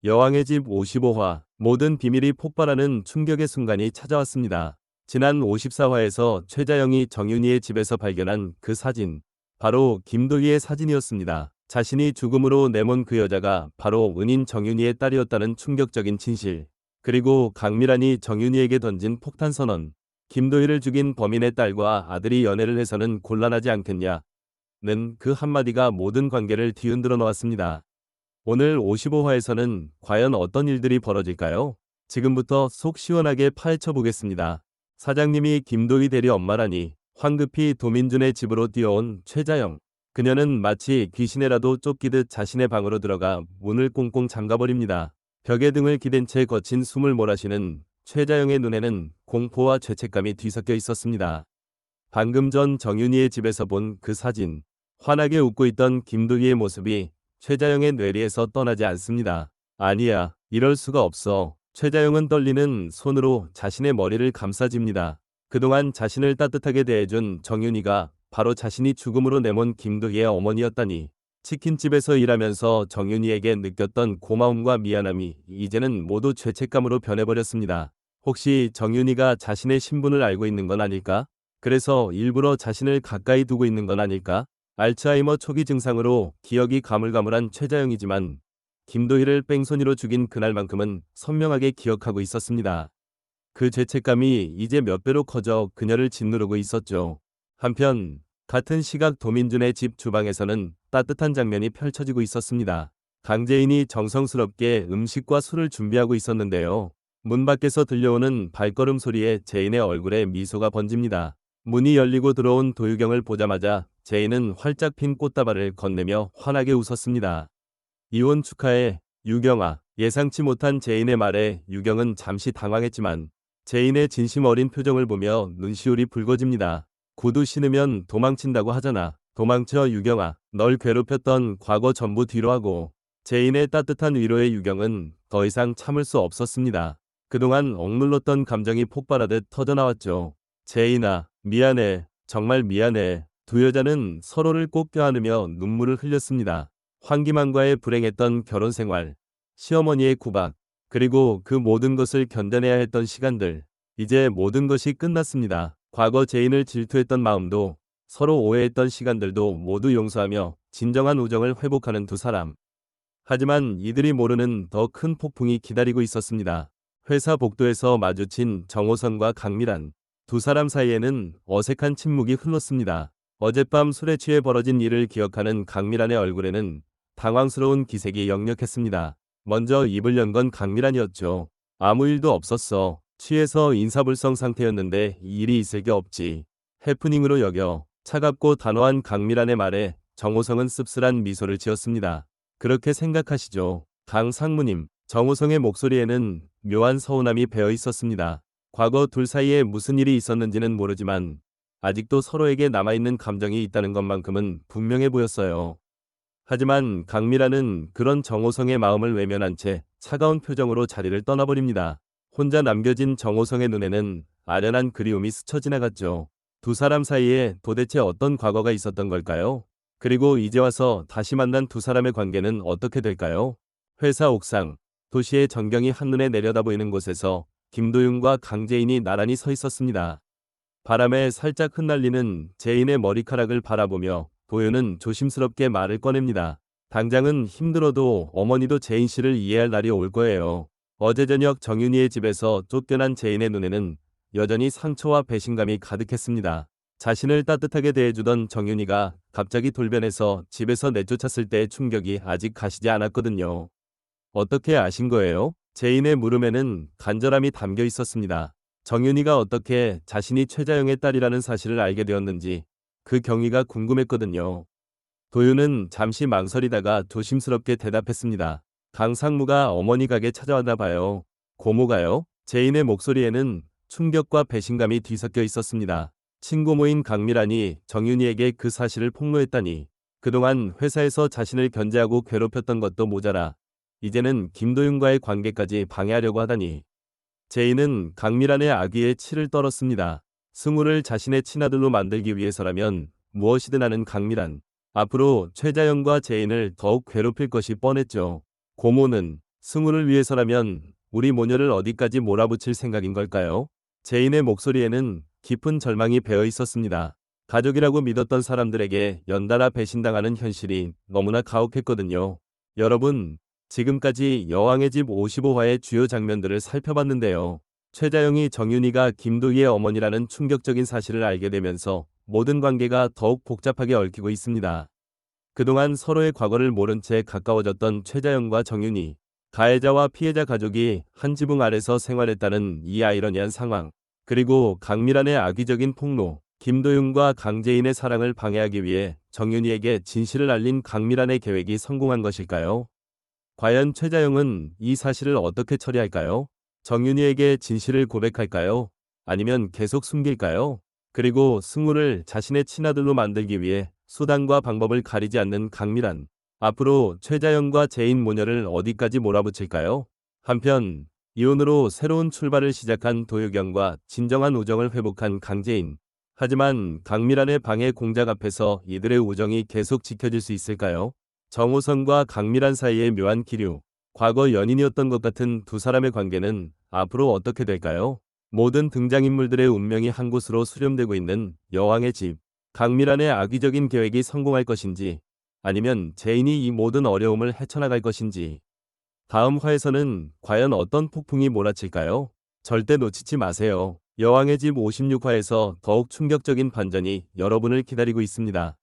여왕의 집 55화 모든 비밀이 폭발하는 충격의 순간이 찾아왔습니다. 지난 54화에서 최자영이 정윤이의 집에서 발견한 그 사진, 바로 김도희의 사진이었습니다. 자신이 죽음으로 내몬 그 여자가 바로 은인 정윤이의 딸이었다는 충격적인 진실, 그리고 강미란이 정윤이에게 던진 폭탄 선언, 김도희를 죽인 범인의 딸과 아들이 연애를 해서는 곤란하지 않겠냐는 그 한마디가 모든 관계를 뒤흔들어 놓았습니다. 오늘 55화에서는 과연 어떤 일들이 벌어질까요? 지금부터 속 시원하게 파헤쳐 보겠습니다. 사장님이 김도희 대리 엄마라니 황급히 도민준의 집으로 뛰어온 최자영. 그녀는 마치 귀신에라도 쫓기듯 자신의 방으로 들어가 문을 꽁꽁 잠가버립니다. 벽에 등을 기댄 채 거친 숨을 몰아쉬는 최자영의 눈에는 공포와 죄책감이 뒤섞여 있었습니다. 방금 전 정윤이의 집에서 본 그 사진, 환하게 웃고 있던 김도희의 모습이 최자영의 뇌리에서 떠나지 않습니다. 아니야, 이럴 수가 없어. 최자영은 떨리는 손으로 자신의 머리를 감싸집니다. 그동안 자신을 따뜻하게 대해준 정윤이가 바로 자신이 죽음으로 내몬 김도희의 어머니였다니. 치킨집에서 일하면서 정윤이에게 느꼈던 고마움과 미안함이 이제는 모두 죄책감으로 변해버렸습니다. 혹시 정윤이가 자신의 신분을 알고 있는 건 아닐까? 그래서 일부러 자신을 가까이 두고 있는 건 아닐까? 알츠하이머 초기 증상으로 기억이 가물가물한 최자영이지만 김도희를 뺑소니로 죽인 그날만큼은 선명하게 기억하고 있었습니다. 그 죄책감이 이제 몇 배로 커져 그녀를 짓누르고 있었죠. 한편 같은 시각 도민준의 집 주방에서는 따뜻한 장면이 펼쳐지고 있었습니다. 강재인이 정성스럽게 음식과 술을 준비하고 있었는데요. 문 밖에서 들려오는 발걸음 소리에 제인의 얼굴에 미소가 번집니다. 문이 열리고 들어온 도유경을 보자마자 제인은 활짝 핀 꽃다발을 건네며 환하게 웃었습니다. 이혼 축하해, 유경아. 예상치 못한 제인의 말에 유경은 잠시 당황했지만 제인의 진심 어린 표정을 보며 눈시울이 붉어집니다. 구두 신으면 도망친다고 하잖아. 도망쳐 유경아. 널 괴롭혔던 과거 전부 뒤로 하고. 제인의 따뜻한 위로에 유경은 더 이상 참을 수 없었습니다. 그동안 억눌렀던 감정이 폭발하듯 터져나왔죠. 제인아, 미안해. 정말 미안해. 두 여자는 서로를 꼭 껴안으며 눈물을 흘렸습니다. 황기만과의 불행했던 결혼 생활, 시어머니의 구박, 그리고 그 모든 것을 견뎌내야 했던 시간들. 이제 모든 것이 끝났습니다. 과거 제인을 질투했던 마음도, 서로 오해했던 시간들도 모두 용서하며 진정한 우정을 회복하는 두 사람. 하지만 이들이 모르는 더 큰 폭풍이 기다리고 있었습니다. 회사 복도에서 마주친 정호선과 강미란. 두 사람 사이에는 어색한 침묵이 흘렀습니다. 어젯밤 술에 취해 벌어진 일을 기억하는 강미란의 얼굴에는 당황스러운 기색이 역력했습니다. 먼저 입을 연 건 강미란이었죠. 아무 일도 없었어. 취해서 인사불성 상태였는데 일이 있을 게 없지. 해프닝으로 여겨. 차갑고 단호한 강미란의 말에 정호성은 씁쓸한 미소를 지었습니다. 그렇게 생각하시죠. 강 상무님. 정호성의 목소리에는 묘한 서운함이 배어 있었습니다. 과거 둘 사이에 무슨 일이 있었는지는 모르지만 아직도 서로에게 남아있는 감정이 있다는 것만큼은 분명해 보였어요. 하지만 강미란은 그런 정호성의 마음을 외면한 채 차가운 표정으로 자리를 떠나버립니다. 혼자 남겨진 정호성의 눈에는 아련한 그리움이 스쳐 지나갔죠. 두 사람 사이에 도대체 어떤 과거가 있었던 걸까요? 그리고 이제 와서 다시 만난 두 사람의 관계는 어떻게 될까요? 회사 옥상, 도시의 전경이 한눈에 내려다보이는 곳에서 김도윤과 강재인이 나란히 서 있었습니다. 바람에 살짝 흩날리는 제인의 머리카락을 바라보며 도윤은 조심스럽게 말을 꺼냅니다. 당장은 힘들어도 어머니도 제인 씨를 이해할 날이 올 거예요. 어제 저녁 정윤이의 집에서 쫓겨난 제인의 눈에는 여전히 상처와 배신감이 가득했습니다. 자신을 따뜻하게 대해주던 정윤이가 갑자기 돌변해서 집에서 내쫓았을 때의 충격이 아직 가시지 않았거든요. 어떻게 아신 거예요? 제인의 물음에는 간절함이 담겨 있었습니다. 정윤이가 어떻게 자신이 최자영의 딸이라는 사실을 알게 되었는지 그 경위가 궁금했거든요. 도윤은 잠시 망설이다가 조심스럽게 대답했습니다. 강상무가 어머니 가게 찾아왔나 봐요. 고모가요? 제인의 목소리에는 충격과 배신감이 뒤섞여 있었습니다. 친구 모인 강미란이 정윤이에게 그 사실을 폭로했다니. 그동안 회사에서 자신을 견제하고 괴롭혔던 것도 모자라 이제는 김도윤과의 관계까지 방해하려고 하다니. 제인은 강미란의 악의에 치를 떨었습니다. 승우를 자신의 친아들로 만들기 위해서라면 무엇이든 하는 강미란. 앞으로 최자영과 제인을 더욱 괴롭힐 것이 뻔했죠. 고모는 승우를 위해서라면 우리 모녀를 어디까지 몰아붙일 생각인 걸까요? 제인의 목소리에는 깊은 절망이 배어 있었습니다. 가족이라고 믿었던 사람들에게 연달아 배신당하는 현실이 너무나 가혹했거든요. 여러분, 지금까지 여왕의 집 55화의 주요 장면들을 살펴봤는데요. 최자영이 정윤이가 김도희의 어머니라는 충격적인 사실을 알게 되면서 모든 관계가 더욱 복잡하게 얽히고 있습니다. 그동안 서로의 과거를 모른 채 가까워졌던 최자영과 정윤이, 가해자와 피해자 가족이 한 지붕 아래서 생활했다는 이 아이러니한 상황, 그리고 강미란의 악의적인 폭로, 김도윤과 강재인의 사랑을 방해하기 위해 정윤이에게 진실을 알린 강미란의 계획이 성공한 것일까요? 과연 최자영은 이 사실을 어떻게 처리할까요? 정윤이에게 진실을 고백할까요? 아니면 계속 숨길까요? 그리고 승우를 자신의 친아들로 만들기 위해 수단과 방법을 가리지 않는 강미란. 앞으로 최자영과 제인 모녀를 어디까지 몰아붙일까요? 한편 이혼으로 새로운 출발을 시작한 도유경과 진정한 우정을 회복한 강재인. 하지만 강미란의 방해 공작 앞에서 이들의 우정이 계속 지켜질 수 있을까요? 정호성과 강미란 사이의 묘한 기류. 과거 연인이었던 것 같은 두 사람의 관계는 앞으로 어떻게 될까요? 모든 등장인물들의 운명이 한 곳으로 수렴되고 있는 여왕의 집. 강미란의 악의적인 계획이 성공할 것인지, 아니면 제인이 이 모든 어려움을 헤쳐나갈 것인지. 다음 화에서는 과연 어떤 폭풍이 몰아칠까요? 절대 놓치지 마세요. 여왕의 집 56화에서 더욱 충격적인 반전이 여러분을 기다리고 있습니다.